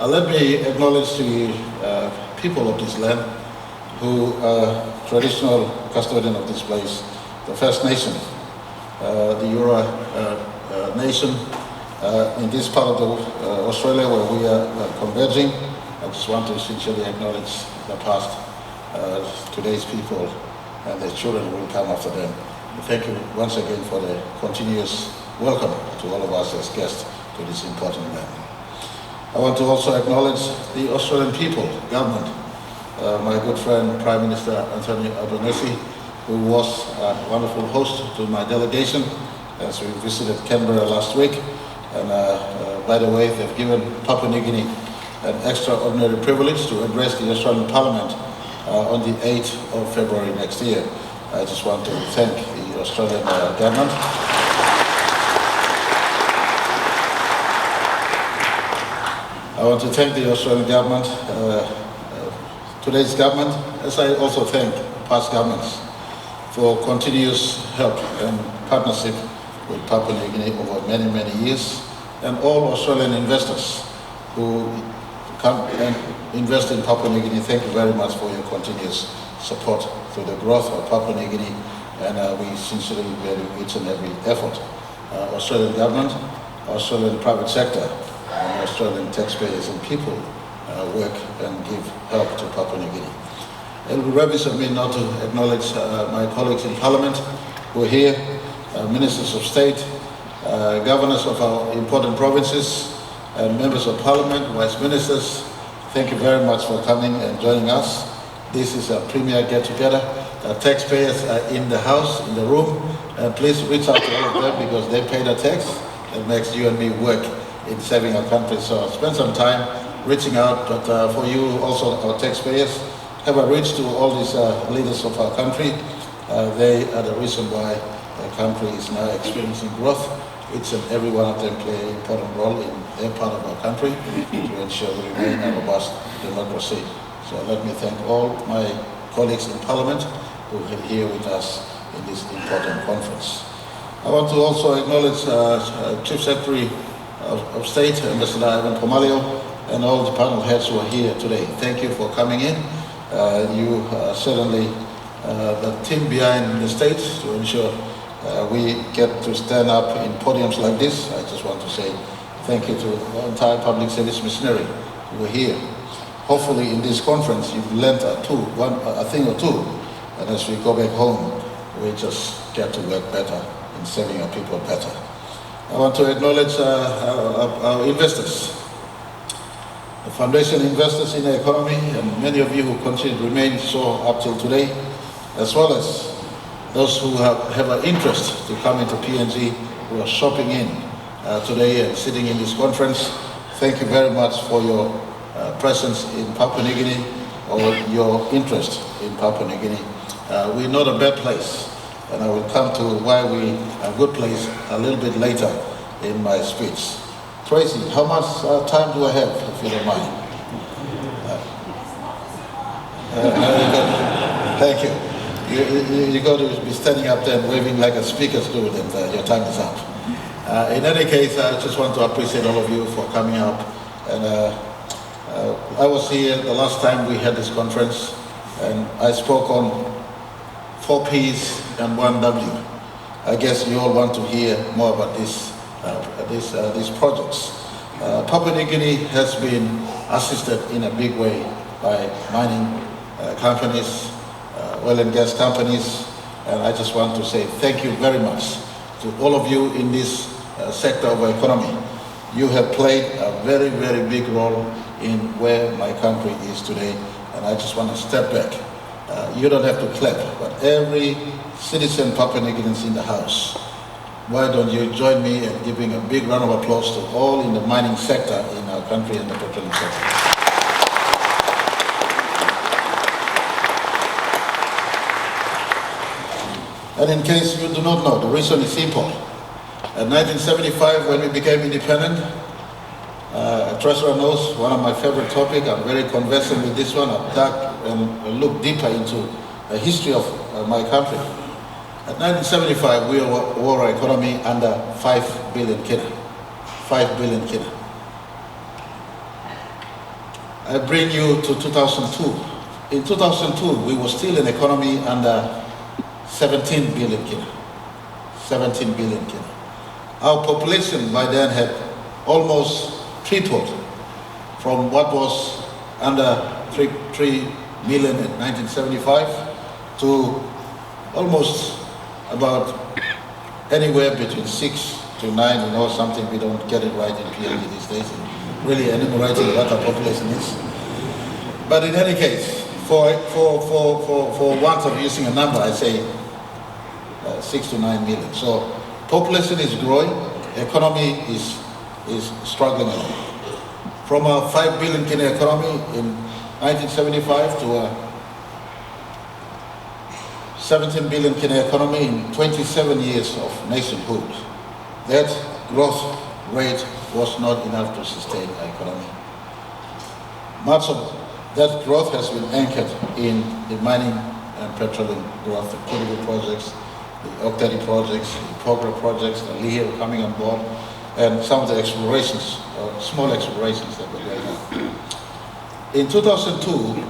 Let me acknowledge the people of this land who are traditional custodian of this place, the First Nation, the Eora Nation in this part of Australia where we are converging. I just want to sincerely acknowledge the past, today's people and the children who will come after them. Thank you once again for the continuous welcome to all of us as guests to this important land. I want to also acknowledge the Australian people, government, my good friend Prime Minister Anthony Albanese, who was a wonderful host to my delegation as we visited Canberra last week. And by the way, they've given Papua New Guinea an extraordinary privilege to address the Australian Parliament on the 8th of February next year. I just want to thank the Australian government. I want to thank the Australian government, today's government, as I also thank past governments for continuous help and partnership with Papua New Guinea over many, many years, and all Australian investors who come and invest in Papua New Guinea. Thank you very much for your continuous support to the growth of Papua New Guinea, and we sincerely value each and every effort. Australian government, Australian private sector, and Australian taxpayers and people work and give help to Papua New Guinea. It will be rubbish of me not to acknowledge my colleagues in Parliament who are here, ministers of state, governors of our important provinces, and members of Parliament, vice ministers. Thank you very much for coming and joining us. This is a premier get-together. Taxpayers are in the house, in the room, and please reach out to all of them because they pay the tax. It makes you and me work in saving our country. So spend some time reaching out, but for you also, our taxpayers, have a reach to all these leaders of our country. They are the reason why the country is now experiencing growth. Each and every one of them play an important role in their part of our country to ensure we remain a robust democracy. So let me thank all my colleagues in Parliament who are here with us in this important conference. I want to also acknowledge Chief Secretary of State, Ambassador Ivan Pomalio, and all the panel heads who are here today. Thank you for coming in. You are certainly the team behind the state to ensure we get to stand up in podiums like this. I just want to say thank you to the entire public service machinery who are here. Hopefully in this conference you've learned a thing or two, and as we go back home, we just get to work better in serving our people better. I want to acknowledge our investors, the foundation investors in the economy, and many of you who continue to remain so up till today, as well as those who have an interest to come into PNG, who are shopping in today and sitting in this conference. Thank you very much for your presence in Papua New Guinea or your interest in Papua New Guinea. We're not a bad place, and I will come to why we are a good place a little bit later in my speech. Tracy, how much time do I have, if you don't mind? Thank you. You're going to be standing up there and waving like a speaker's do, and your time is up. In any case, I just want to appreciate all of you for coming up. And I was here the last time we had this conference, and I spoke on 4 Ps and 1 W. I guess you all want to hear more about these projects. Papua New Guinea has been assisted in a big way by mining companies, oil and gas companies, and I just want to say thank you very much to all of you in this sector of our economy. You have played a very, very big role in where my country is today, and I just want to step back. You don't have to clap, but every citizen Papua New Guineans in the house, why don't you join me in giving a big round of applause to all in the mining sector in our country and the petroleum sector. And in case you do not know, the reason is simple. In 1975, when we became independent, Treasurer knows one of my favorite topics. I'm very conversant with this one. I've dug and looked deeper into the history of my country. At 1975, we were an economy under 5 billion kina. 5 billion kina. I bring you to 2002. In 2002, we were still an economy under 17 billion kina. 17 billion kina. Our population by then had almost tripled from what was under 3 million in 1975 to almost about anywhere between 6 to 9, something we don't get it right in PNG these days, really enumerating what our population is. But in any case, for want of using a number, I say 6 to 9 million. So population is growing, economy is struggling along. From a 5 billion kina economy in 1975 to a 17 billion kina economy in 27 years of nationhood. That growth rate was not enough to sustain our economy. Much of that growth has been anchored in the mining and petroleum growth, the critical projects, the Octari projects, the Porgera projects, the Lihir coming on board, and some of the explorations, small explorations that were going on. In 2002,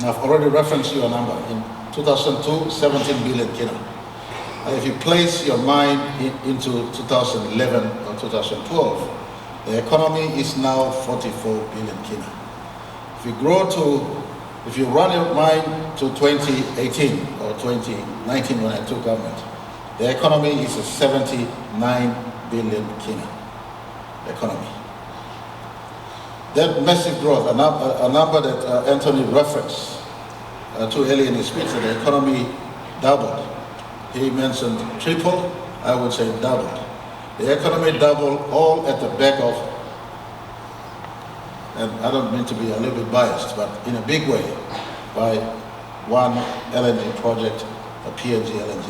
I've already referenced your number. In 2002, 17 billion kina. If you place your mind into 2011 or 2012, the economy is now 44 billion kina. If you run your mind to 2018 or 2019 when I took government, the economy is a 79 billion kina economy. That massive growth, a number that Anthony referenced to earlier in his speech, that the economy doubled. He mentioned triple, I would say doubled. The economy doubled all at the back of, and I don't mean to be a little bit biased, but in a big way, by one LNG project, a PNG LNG.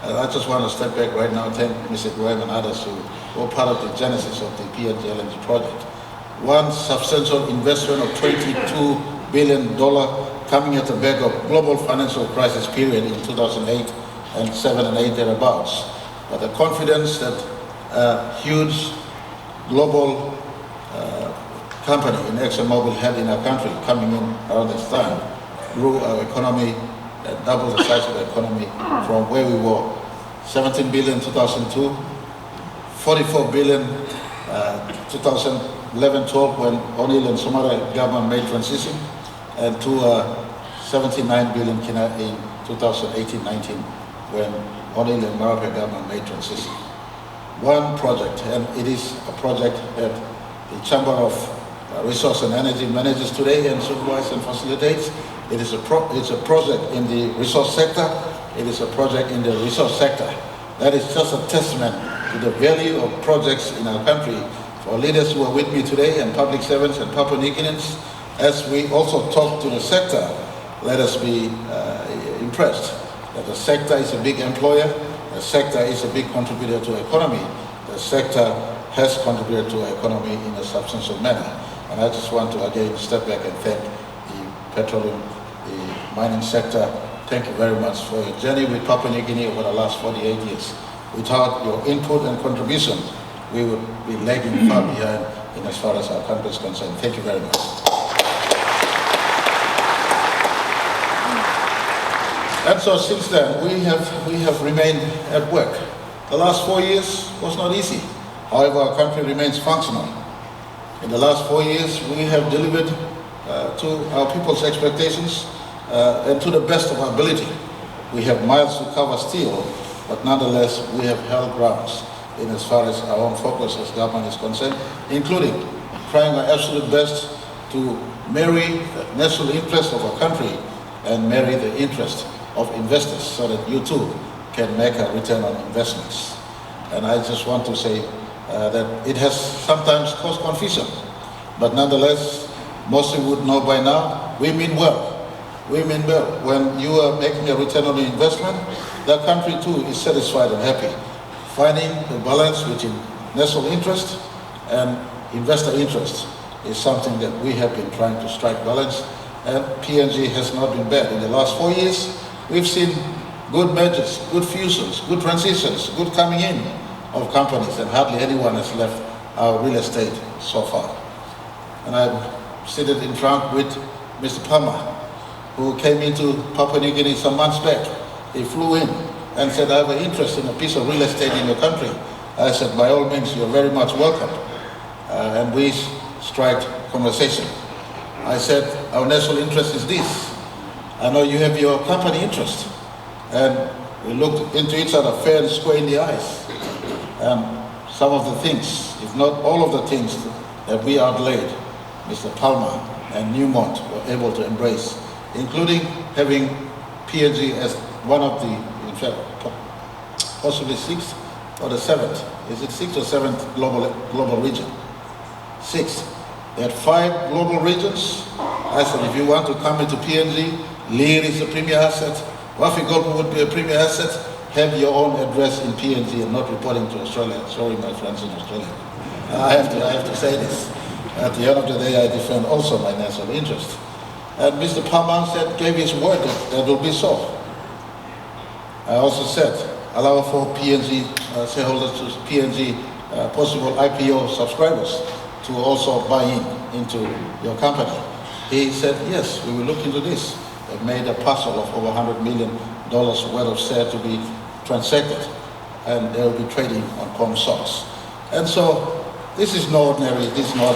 And I just want to step back right now and thank Mr. Graham and others who were part of the genesis of the PNG LNG project. One substantial investment of $22 billion coming at the back of global financial crisis period in 2008 and 7 and 8 thereabouts. But the confidence that a huge global company in ExxonMobil had in our country coming in around this time grew our economy, double the size of the economy from where we were, 17 billion 2002, 44 billion 2011-12 when O'Neill and Somare government made transition, and to 79 billion kina in 2018-19 when O'Neill and Marape government made transition. One project, and it is a project that the Chamber of Resource and Energy manages today and supervises and facilitates. It's a project in the resource sector. It is a project in the resource sector. That is just a testament to the value of projects in our country. For leaders who are with me today and public servants and Papua New Guineans, as we also talk to the sector, let us be impressed that the sector is a big employer, the sector is a big contributor to the economy, the sector has contributed to our economy in a substantial manner. And I just want to again step back and thank the petroleum, the mining sector. Thank you very much for your journey with Papua New Guinea over the last 48 years. Without your input and contribution, we would be lagging far behind in as far as our country is concerned. Thank you very much. And so since then, we have remained at work. The last 4 years was not easy. However, our country remains functional. In the last 4 years, we have delivered to our people's expectations and to the best of our ability. We have miles to cover still, but nonetheless, we have held grounds in as far as our own focus as government is concerned, including trying our absolute best to marry the national interest of our country and marry the interest of investors so that you too can make a return on investments. And I just want to say that it has sometimes caused confusion, but nonetheless, most of you would know by now, we mean well. We mean well. When you are making a return on investment, the country too is satisfied and happy. Finding the balance between national interest and investor interest is something that we have been trying to strike balance, and PNG has not been bad. In the last 4 years, we've seen good mergers, good fusions, good transitions, good coming in of companies, and hardly anyone has left our real estate so far. And I'm seated in front with Mr. Palmer, who came into Papua New Guinea some months back. He flew in and said, I have an interest in a piece of real estate in your country. I said, by all means, you're very much welcome. And we strike conversation. I said, our national interest is this. I know you have your company interest. And we looked into each other fair and square in the eyes. And some of the things, if not all of the things that we outlaid, Mr. Palmer and Newmont were able to embrace, including having PNG as one of the, in fact, possibly sixth or the seventh. Is it sixth or seventh global region? Sixth. They had 5 global regions. I said, if you want to come into PNG, Lear is a premier asset, Wafi-Golpu would be a premier asset, have your own address in PNG and not reporting to Australia. Sorry, my friends in Australia. I have to say this. At the end of the day, I defend also my national interest. And Mr. Palmer said, gave his word that that will be so. I also said, allow for PNG shareholders to PNG possible IPO subscribers to also buy into your company. He said, yes, we will look into this. They've made a parcel of over $100 million worth of share to be transacted, and they will be trading on common stocks. And so this is no ordinary, This is no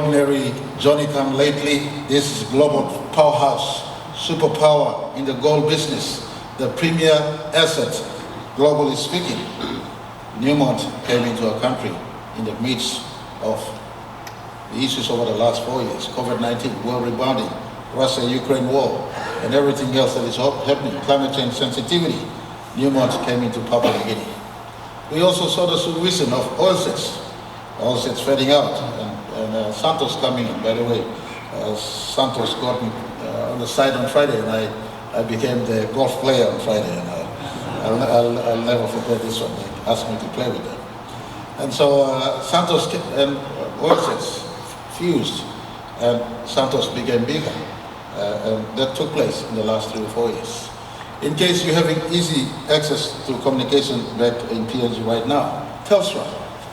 ordinary Johnny come lately. This is global powerhouse, superpower in the gold business, the premier asset, globally speaking. Newmont came into our country in the midst of the issues over the last 4 years, COVID-19, world rebounding, Russia-Ukraine war, and everything else that is happening, climate change sensitivity. Newmont came into Papua New Guinea. We also saw the solution of oil sets fading out, and Santos coming in. By the way, Santos got me on the side on Friday, and I became the golf player on Friday, and I'll never forget this one. They asked me to play with them. And so Santos and oil sets fused, and Santos became bigger. And that took place in the last 3 or 4 years. In case you're having easy access to communication back in PNG right now, Telstra,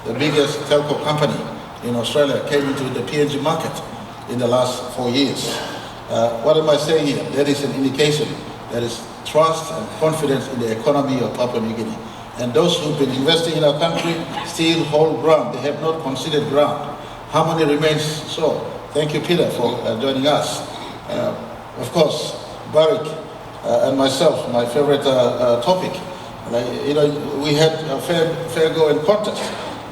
the biggest telco company in Australia, came into the PNG market in the last 4 years. What am I saying here? That is an indication that is trust and confidence in the economy of Papua New Guinea. And those who've been investing in our country still hold ground. They have not conceded ground. Harmony remains so. Thank you, Peter, for joining us. Of course, Barrick and myself, my favorite topic. We had a fair go and contest,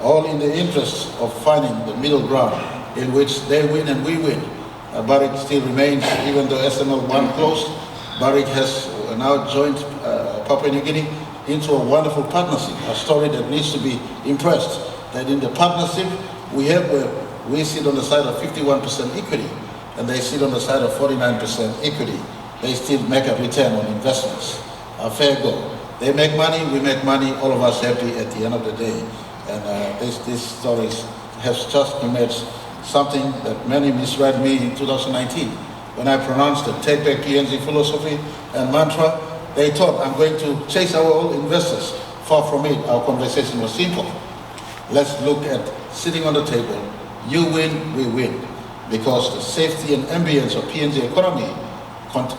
all in the interest of finding the middle ground in which they win and we win. Barrick still remains, even though SML1 closed. Barrick has now joined Papua New Guinea into a wonderful partnership, a story that needs to be impressed, that in the partnership we have where we sit on the side of 51% equity and they sit on the side of 49% equity. They still make a return on investments, a fair go. They make money, we make money, all of us happy at the end of the day. And this story has just emerged, something that many misread me in 2019. When I pronounced the Take Back PNG philosophy and mantra, they thought I'm going to chase our old investors. Far from it, our conversation was simple. Let's look at sitting on the table. You win, we win. Because the safety and ambience of PNG economy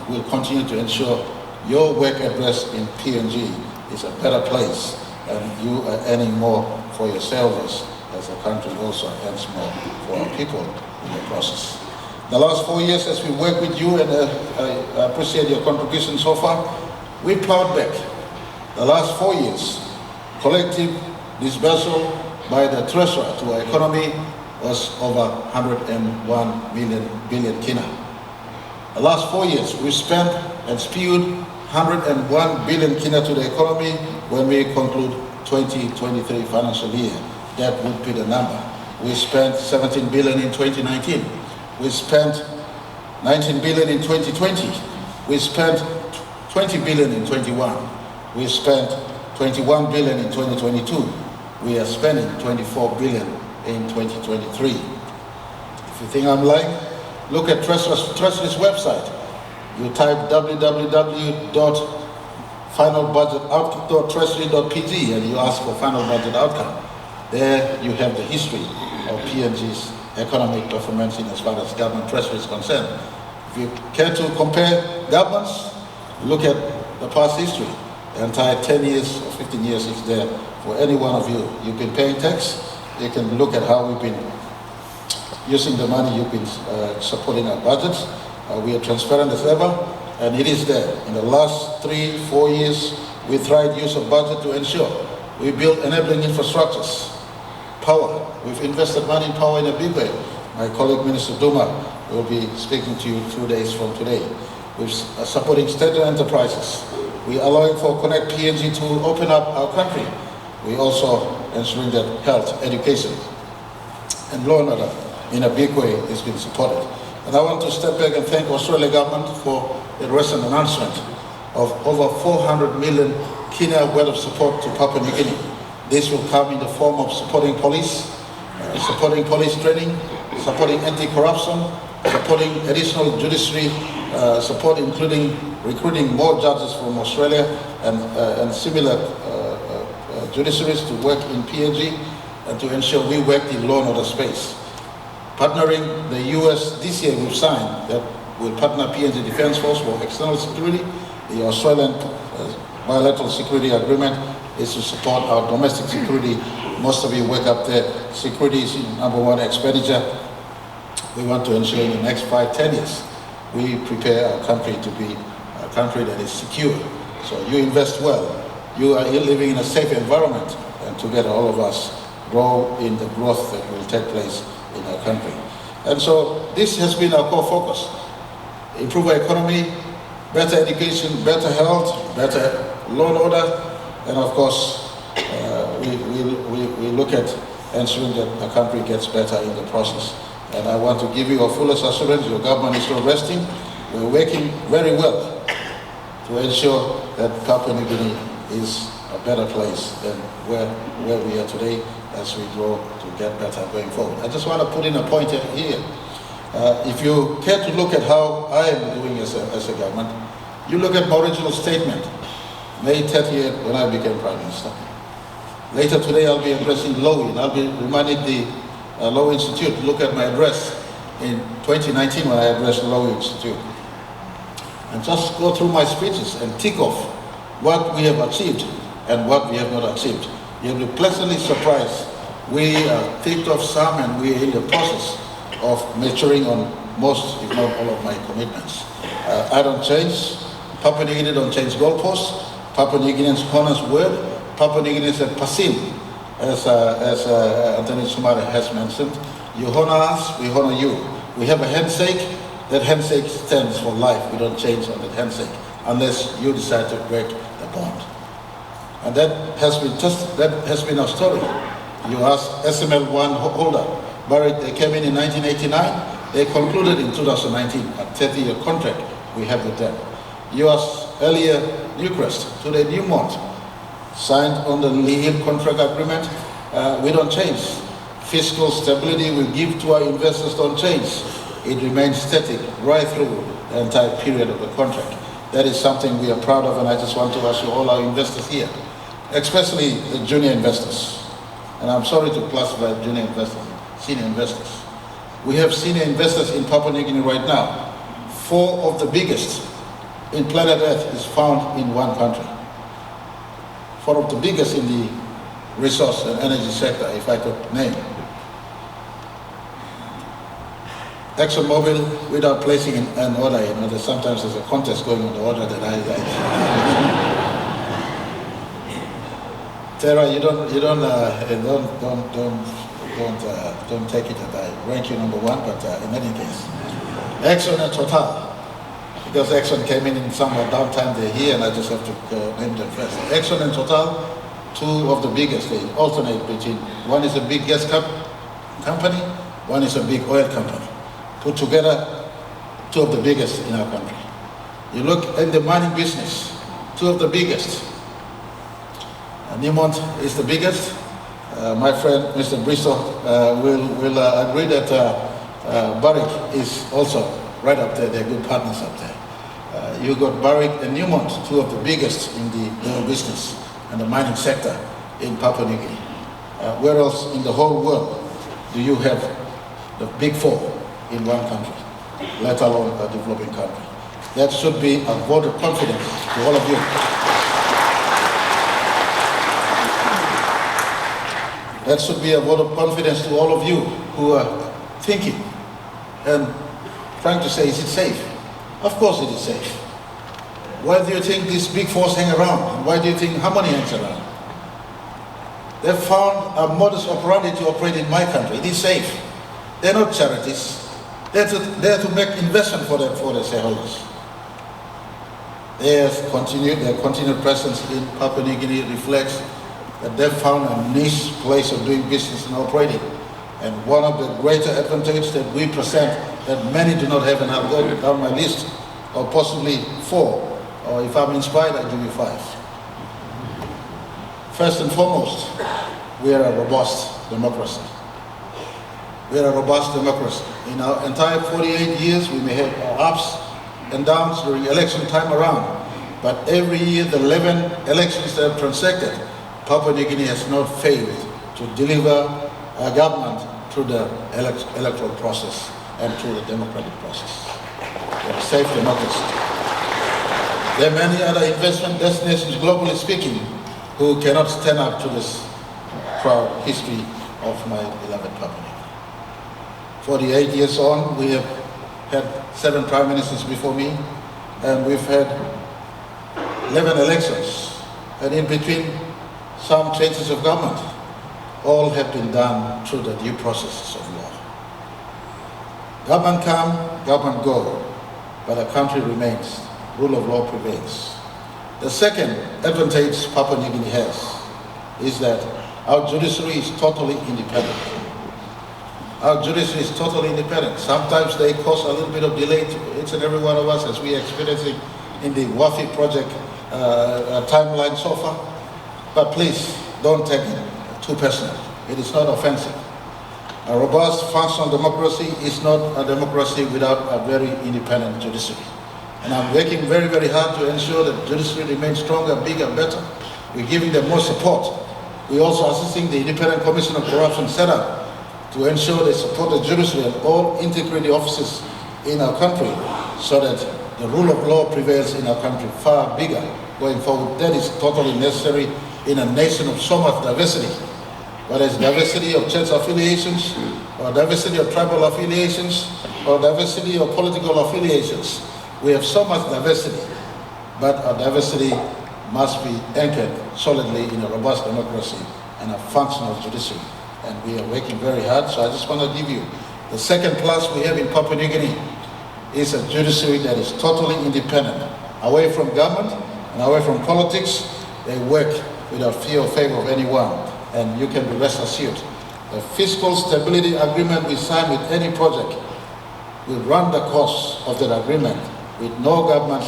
will continue to ensure your work address in PNG is a better place and you are earning more for yourselves as a country also earns more for our people in the process. The last 4 years as we work with you, and I appreciate your contribution so far, we plowed back. The last 4 years, collective disbursal by the treasurer to our economy was over 101 billion kina. The last 4 years, we spent and spewed 101 billion kina to the economy. When we conclude 2023 financial year, that would be the number. We spent 17 billion in 2019. We spent 19 billion in 2020. We spent 20 billion in 21. We spent 21 billion in 2022. We are spending 24 billion in 2023. If you think I'm lying, look at Treasury's website. You type www.finalbudgetoutcome.treasury.pg and you ask for final budget outcome. There you have the history of PNG's economic performance in as far as government treasury is concerned. If you care to compare governments, look at the past history. The entire 10 years or 15 years is there for any one of you. You've been paying tax. You can look at how we've been using the money. You've been supporting our budgets. We are transparent as ever, and it is there. In the last 3-4 years, we tried use of budget to ensure we build enabling infrastructures. Power. We've invested money in power in a big way. My colleague Minister Duma will be speaking to you 2 days from today. We're supporting state enterprises. We are allowing for Connect PNG to open up our country. We also ensuring that health, education, and law and order in a big way is being supported. And I want to step back and thank Australia government for the recent announcement of over 400 million kina worth of support to Papua New Guinea. This will come in the form of supporting police training, supporting anti-corruption, supporting additional judiciary support, including recruiting more judges from Australia and similar judiciaries to work in PNG and to ensure we work in law and order space. Partnering the US, this year we've signed that we'll partner PNG Defence Force for external security. The Australian bilateral security agreement is to support our domestic security. Most of you work up there. Security is #1 expenditure. We want to ensure in the next 5-10 years, we prepare our country to be a country that is secure. So you invest well. You are living in a safe environment, and together all of us grow in the growth that will take place in our country. And so this has been our core focus. Improve our economy, better education, better health, better law and order, and of course, we look at ensuring that the country gets better in the process. And I want to give you a fullest assurance, your government is not resting. We're working very well to ensure that Papua New Guinea is a better place than where we are today as we grow to get better going forward. I just want to put in a point here. If you care to look at how I am doing as a government, you look at my original statement, May 30th, when I became Prime Minister. Later today, I'll be addressing Lowy, and I'll be reminding the Law Institute to look at my address in 2019 when I addressed the Law Institute. And just go through my speeches and tick off what we have achieved and what we have not achieved. You'll be pleasantly surprised. We ticked off some, and we are in the process of maturing on most, if not all, of my commitments. I don't change. Papua New Guinea don't change goalposts. Papua New Guineans honors word. Papua New Guineans are pasim, as Anthony Sumare has mentioned. You honor us, we honor you. We have a handshake. That handshake stands for life. We don't change on that handshake unless you decide to break the bond. And that has been our story. You ask SML1 holder, Barrick, they came in 1989. They concluded in 2019 a 30-year contract we have with them. You ask earlier Newcrest, today Newmont, signed on the Lihil contract agreement. We don't change. Fiscal stability we give to our investors don't change. It remains static right through the entire period of the contract. That is something we are proud of, and I just want to assure all our investors here, especially the junior investors. And I'm sorry to classify junior investors, senior investors. We have senior investors in Papua New Guinea right now. 4 of the biggest in planet Earth is found in one country. 4 of the biggest in the resource and energy sector, if I could name. ExxonMobil, without placing an order, sometimes there's a contest going on the order that I Tara, you don't take it that I rank you #1, but in any case, Exxon and Total, because Exxon came in somewhat downtime, they're here, and I just have to name them first. Exxon and Total, 2 of the biggest. They alternate between, one is a big gas company, one is a big oil company. Put together, 2 of the biggest in our country. You look at the mining business, 2 of the biggest. Newmont is the biggest. My friend, Mr. Bristow, will agree that Barrick is also right up there. They're good partners up there. You got Barrick and Newmont, 2 of the biggest in the oil business and the mining sector in Papua New Guinea. Where else in the whole world do you have the big four in one country, let alone a developing country? That should be a vote of confidence to all of you. That should be a vote of confidence to all of you who are thinking and trying to say, is it safe? Of course it is safe. Why do you think these big fours hang around? Why do you think Harmony hangs around? They've found a modus operandi to operate in my country. It is safe. They're not charities. They're to make investment for their shareholders. Their continued presence in Papua New Guinea reflects that they've found a niche place of doing business and operating. And one of the greater advantages that we present that many do not have, and I'll go down my list, or possibly 4, or if I'm inspired, I'll give you 5. First and foremost, we are a robust democracy. We are a robust democracy. In our entire 48 years, we may have our ups and downs during election time around, but every year, the 11 elections that have transacted, Papua New Guinea has not failed to deliver a government through the electoral process and through the democratic process. We are a safe democracy. There are many other investment destinations, globally speaking, who cannot stand up to this proud history of my beloved Papua New Guinea. 48 years on, we have had 7 prime ministers before me, and we've had 11 elections, and in between some changes of government. All have been done through the due processes of law. Government come, government go, but the country remains. Rule of law prevails. The second advantage Papua New Guinea has is that our judiciary is totally independent. Our judiciary is totally independent. Sometimes they cause a little bit of delay to each and every one of us, as we are experiencing in the WAFI project timeline so far. But please, don't take it too personal. It is not offensive. A robust, functional democracy is not a democracy without a very independent judiciary. And I'm working very, very hard to ensure that the judiciary remains stronger, bigger, better. We're giving them more support. We're also assisting the Independent Commission of Corruption set up to ensure they support the judiciary and all integrity offices in our country so that the rule of law prevails in our country far bigger going forward. That is totally necessary in a nation of so much diversity. Whether it's diversity of church affiliations, or diversity of tribal affiliations, or diversity of political affiliations. We have so much diversity, but our diversity must be anchored solidly in a robust democracy and a functional judiciary. And we are working very hard, so I just want to give you the second plus we have in Papua New Guinea is a judiciary that is totally independent, away from government and away from politics. They work without fear or favor of anyone, and you can be rest assured. The fiscal stability agreement we sign with any project will run the course of that agreement with no government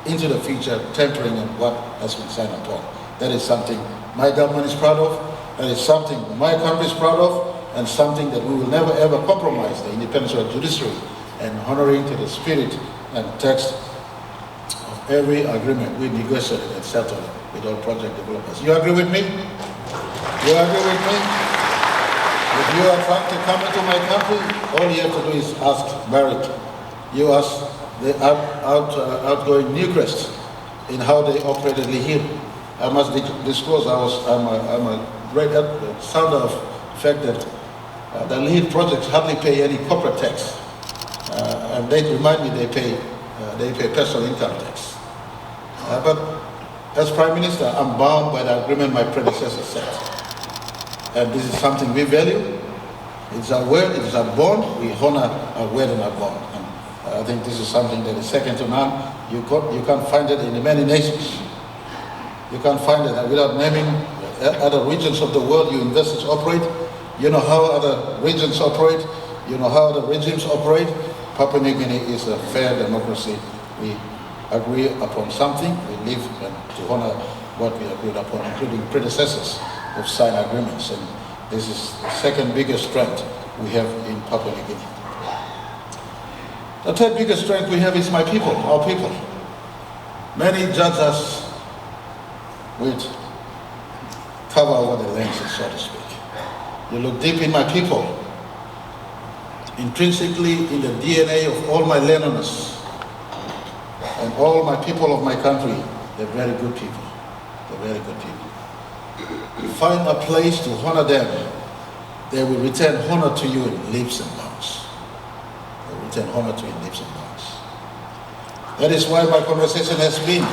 into the future tampering on what has been signed upon. That is something my government is proud of, that is something my country is proud of, and something that we will never ever compromise the independence of the judiciary and honoring to the spirit and text of every agreement we negotiated and settled with all project developers. You agree with me? You agree with me? If you are trying to come into my country, all you have to do is ask Barrick. You ask the outgoing Newcrest in how they operated Lihir. I must disclose, I'm a great sounder of the fact that the Lihir projects hardly pay any corporate tax. And they remind me they pay personal income tax. But as Prime Minister, I'm bound by the agreement my predecessor set. And this is something we value. It's our word, it is our bond. We honor our word and our bond. And I think this is something that is second to none. You can't find it in many nations. You can't find it without naming other regions of the world you investors operate. You know how other regions operate. You know how other regimes operate. Papua New Guinea is a fair democracy. We agree upon something, we live to honor what we agreed upon, including predecessors of signed agreements. And this is the second biggest strength we have in Papua New Guinea. The third biggest strength we have is my people, our people. Many judge us with cover over the lenses, so to speak. You look deep in my people. Intrinsically in the DNA of all my learners and all my people of my country, they're very good people. They're very good people. You find a place to honor them, they will return honor to you in leaps and bounds. They will return honor to you in leaps and bounds. That is why my conversation has been,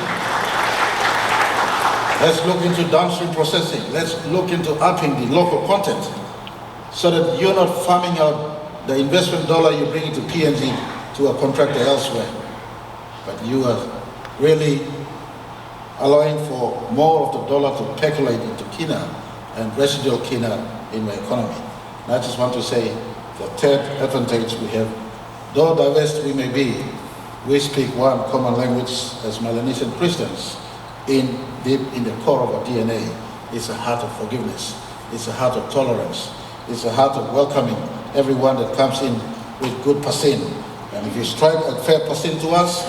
let's look into downstream processing. Let's look into upping the local content so that you're not farming out the investment dollar you bring into PNG to a contractor elsewhere. But you are really allowing for more of the dollar to percolate into kina and residual kina in my economy. And I just want to say the third advantage we have, though diverse we may be, we speak one common language as Melanesian Christians deep in the core of our DNA. It's a heart of forgiveness. It's a heart of tolerance. It's a heart of welcoming everyone that comes in with good pasin. And if you strike a fair pasin to us,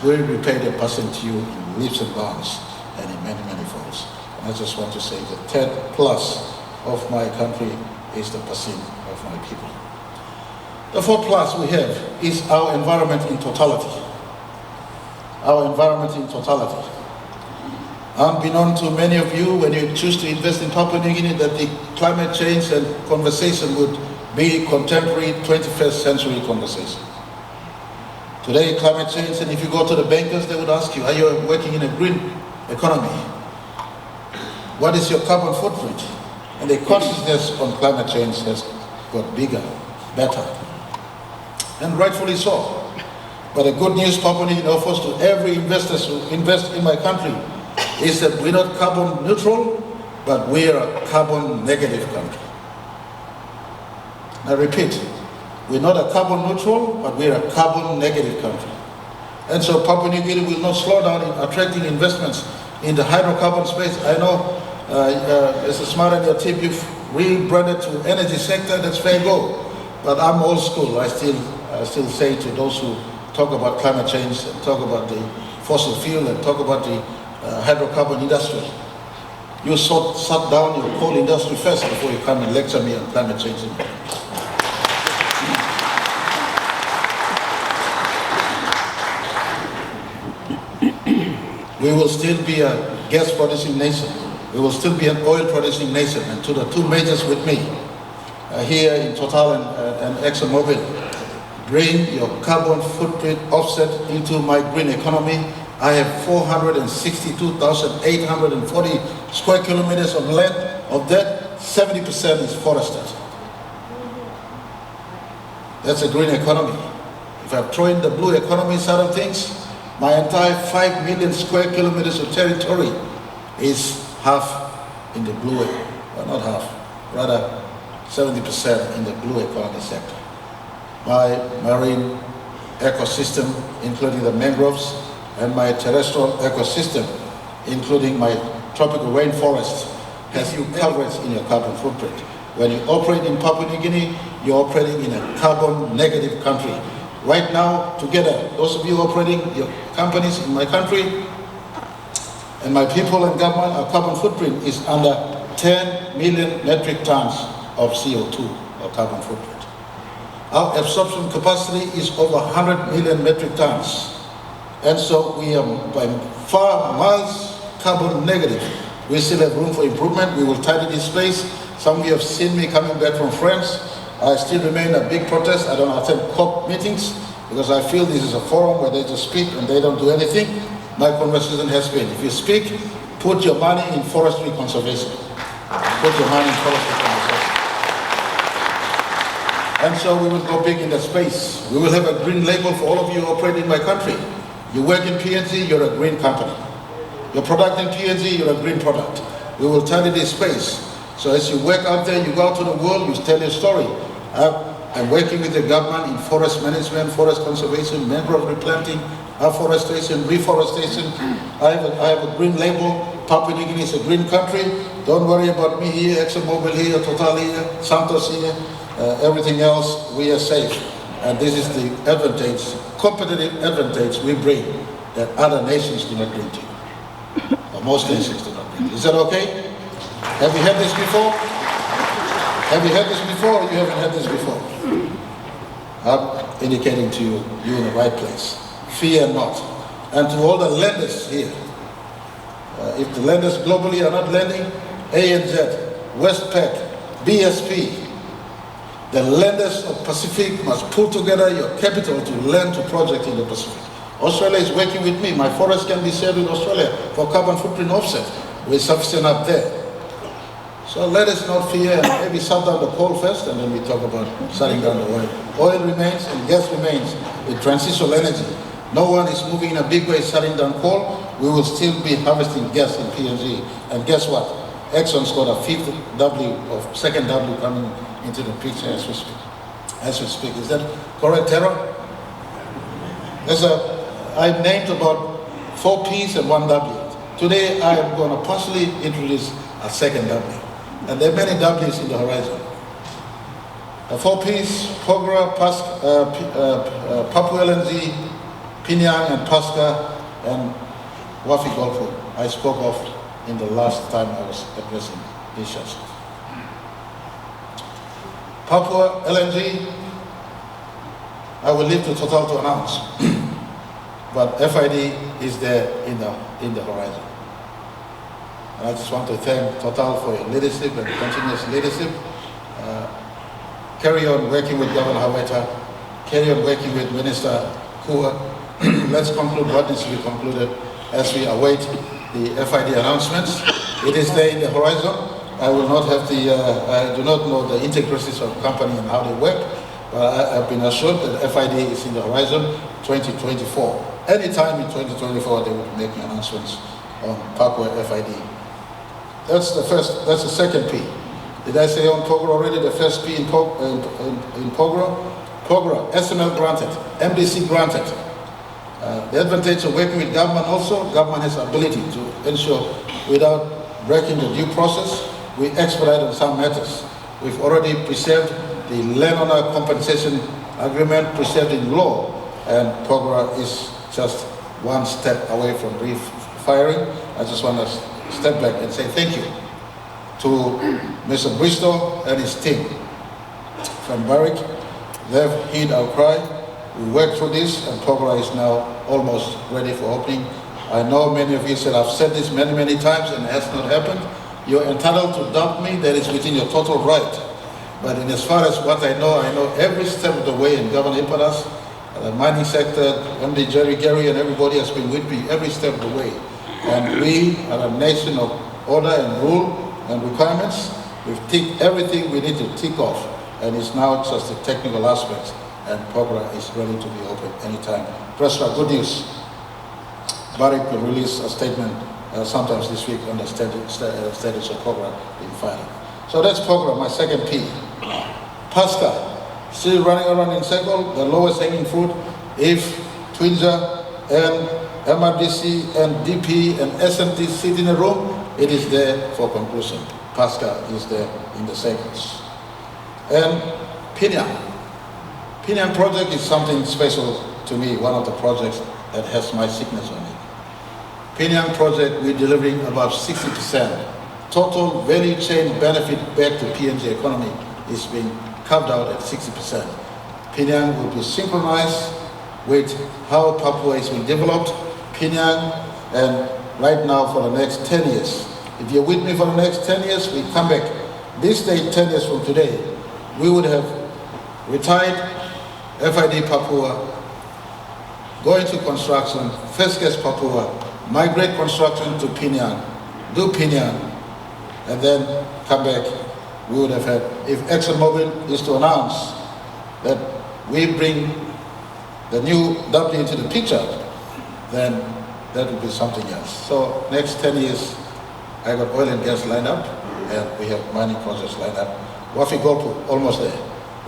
we'll repay the pasin to you in leaps and bounds and in many, many folds. And I just want to say the third plus of my country is the pasin of my people. The fourth plus we have is our environment in totality. Our environment in totality. Unbeknown to many of you, when you choose to invest in Papua New Guinea, that the climate change and conversation would be contemporary 21st century conversation. Today, climate change, and if you go to the bankers, they would ask you, are you working in a green economy? What is your carbon footprint? And the consciousness on climate change has got bigger, better, and rightfully so. But the good news Papua New Guinea offers to every investor who invests in my country is that we're not carbon neutral, but we're a carbon negative country. I repeat, we're not a carbon neutral, but we're a carbon negative country. And so Papua New Guinea will not slow down in attracting investments in the hydrocarbon space. I know, Mr. Smart and your team, you've rebranded to energy sector, that's fair go. But I'm old school. I still say to those who talk about climate change and talk about the fossil fuel and talk about the hydrocarbon industry, you shut down your coal industry first before you come and lecture me on climate change. We will still be a gas producing nation. We will still be an oil producing nation. And to the two majors with me, here in Total and ExxonMobil, bring your carbon footprint offset into my green economy. I have 462,840 square kilometers of land. Of that, 70% is forested. That's a green economy. If I throw in the blue economy side of things, my entire 5 million square kilometers of territory is half in the blue, well, not half, rather 70% in the blue economy sector. My marine ecosystem, including the mangroves, and my terrestrial ecosystem, including my tropical rainforest, has you coverage in your carbon footprint. When you operate in Papua New Guinea, you're operating in a carbon negative country. Right now, together, those of you operating your companies in my country, and my people and government, our carbon footprint is under 10 million metric tons of CO2 or carbon footprint. Our absorption capacity is over 100 million metric tons. And so we are by far miles carbon negative. We still have room for improvement. We will tidy this space. Some of you have seen me coming back from France. I still remain a big protest. I don't attend COP meetings because I feel this is a forum where they just speak and they don't do anything. My conversation has been, if you speak, put your money in forestry conservation. Put your money in forestry conservation. And so we will go big in that space. We will have a green label for all of you who operate in my country. You work in PNG, you're a green company. Your product in PNG, you're a green product. We will tidy this space. So as you work out there, you go out to the world, you tell your story. I'm working with the government in forest management, forest conservation, mangrove replanting, afforestation, reforestation. I have a green label. Papua New Guinea is a green country. Don't worry about me here, ExxonMobil here, Total here, Santos here, everything else, we are safe. And this is the advantage, competitive advantage we bring that other nations do not bring to you. Or most nations do not bring to you. Is that okay? Have you heard this before? Have you heard this before or you haven't heard this before? I'm indicating to you, you're in the right place. Fear not. And to all the lenders here, if the lenders globally are not lending, ANZ, Westpac, BSP, the lenders of Pacific must pull together your capital to lend to projects in the Pacific. Australia is working with me. My forest can be shared with Australia for carbon footprint offset. We're sufficient up there. So let us not fear and maybe shut down the coal first and then we talk about shutting down the oil. Oil remains and gas remains with transitional energy. No one is moving in a big way shutting down coal. We will still be harvesting gas in PNG. And guess what? Exxon's got a fifth W or second W coming into the picture as we speak. Is that correct, Tara? I've named about 4 P's and 1 W. Today I am going to partially introduce a second W. And there are many W's in the horizon. The 4 P's, Porgera, Papua LNG, Pinyang and Pasca, and Wafi Golfo, I spoke of in the last time I was addressing issues. Papua LNG, I will leave to Total to announce, but FID is there in the horizon. And I just want to thank Total for your leadership and continuous leadership. Carry on working with Governor Haweta, carry on working with Minister Hon. Let's conclude what needs to be concluded as we await the FID announcements. It is there in the horizon. I will not have I do not know the intricacies of the company and how they work, but I've been assured that FID is in the horizon 2024. Anytime in 2024 they will make announcements on Papua FID. That's the second P. Did I say on Porgera already the first P in Porgera? Porgera, SML granted, MDC granted. The advantage of working with government also, government has the ability to ensure without breaking the due process, we expedite on some matters. We've already preserved the landowner compensation agreement preserved in law, and Porgera is just one step away from refiring. I just want to step back and say thank you to Mr. Bristow and his team from Barrick. They've heed our cry. We worked through this, and Porgera is now almost ready for opening. I know many of you said I've said this many, many times and it has not happened. You're entitled to doubt me. That is within your total right. But in as far as what I know every step of the way in Governor Impadas, the mining sector, MD Jerry Gary and everybody has been with me every step of the way. And we are a nation of order and rule and requirements. We've ticked everything we need to tick off, and it's now just the technical aspects, and Porgera is ready to be open anytime. Presra, good news. Barrick will release a statement sometimes this week on the status of Porgera in filing. So that's Porgera, my second P. Pasca, still running around in circle, the lowest hanging fruit. If Twinja and MRDC and DP and SMT sit in a room, it is there for conclusion. Pasca is there in the circles. And Pinyang. Pinyang project is something special to me, one of the projects that has my signature on it. Pinyang project, we're delivering about 60%. Total value chain benefit back to PNG economy is being carved out at 60%. Pinyang will be synchronized with how Papua is being developed. Pinyang, and right now for the next 10 years. If you're with me for the next 10 years, we come back. This day, 10 years from today, we would have retired FID Papua, go into construction, first gas Papua, migrate construction to Pinyang, do Pinyang, and then come back. We would have had, if ExxonMobil is to announce that we bring the new W into the picture, then that will be something else. So next 10 years, I got oil and gas lined up, and we have mining projects lined up. Wafi Golpu, almost there.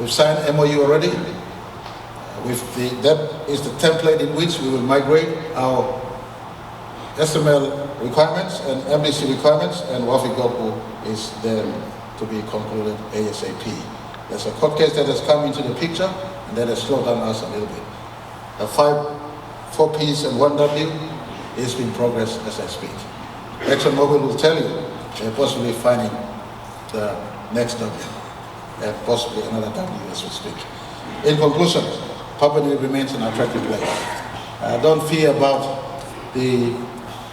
We've signed MOU already. That is the template in which we will migrate our SML requirements and MDC requirements, and Wafi Golpu is there to be concluded ASAP. There's a court case that has come into the picture, and that has slowed down us a little bit. The 4 Ps and 1 W is in progress as I speak. ExxonMobil will tell you they're possibly finding the next W. and possibly another W as we speak. In conclusion, Papua New Guinea remains an attractive place. Don't fear about the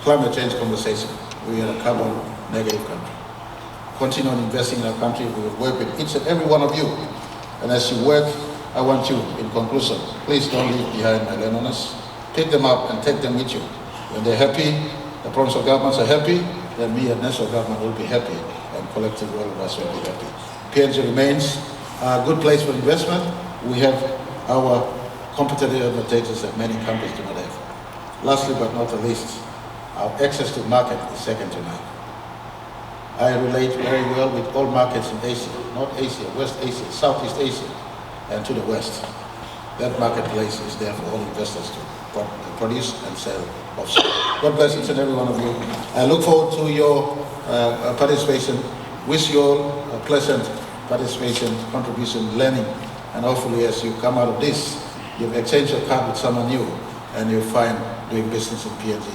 climate change conversation. We are a carbon negative country. Continue on investing in our country. We will work with each and every one of you. And as you work, I want you, in conclusion, please don't leave behind my learners. Pick them up and take them with you. When they're happy, the provincial governments are happy, then we as national government will be happy, and collectively all of us will be happy. PNG remains a good place for investment. We have our competitive advantages that many countries do not have. Lastly but not the least, our access to market is second to none. I relate very well with all markets in Asia, North Asia, West Asia, Southeast Asia, and to the West. That marketplace is there for all investors to produce and sell offshore. God bless each and every one of you. I look forward to your participation. Wish you all a pleasant participation, contribution, learning, and hopefully as you come out of this, you've exchanged your card with someone new and you'll find doing business in PNG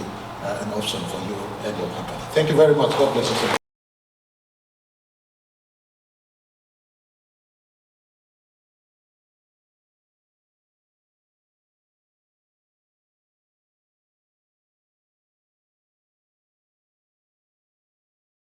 an option for you and your company. Thank you very much. God bless you.